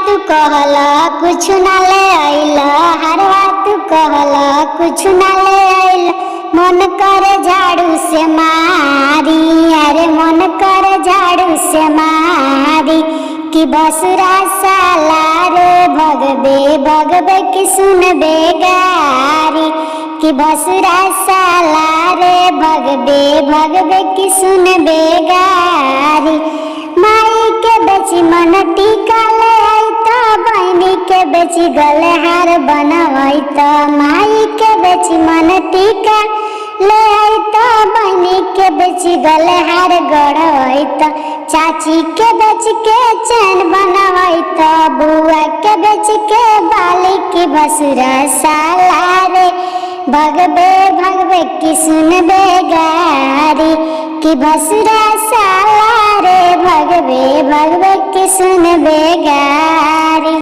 तू कहला कुछ ना ले आइला, हरवा तू कहला कुछ ना ले आइला। मन करे झाड़ू से मारी, अरे मन करे झाड़ू से मारी। कि बसुरा साला रे भगबे भगबे कि सुनबे गारी। कि बसुरा साला रे भगबे भगबे कि सुनबे गारी। माई के बेची मन टीका ले आई तो बहनी के बेची गले हार बनवाई तो। माई के बेची मन टीका ले आई तो बहनी के बेची गले हार गड़वाई तो। चाची के बेच के चैन बनवाई तो, बुआ के बेच के बाली। की बसुरा साला रे भगबे भगबे कि सुनबे गारी। कि बसुरा साला रे भगबे भगबे कि सुनबे गारी।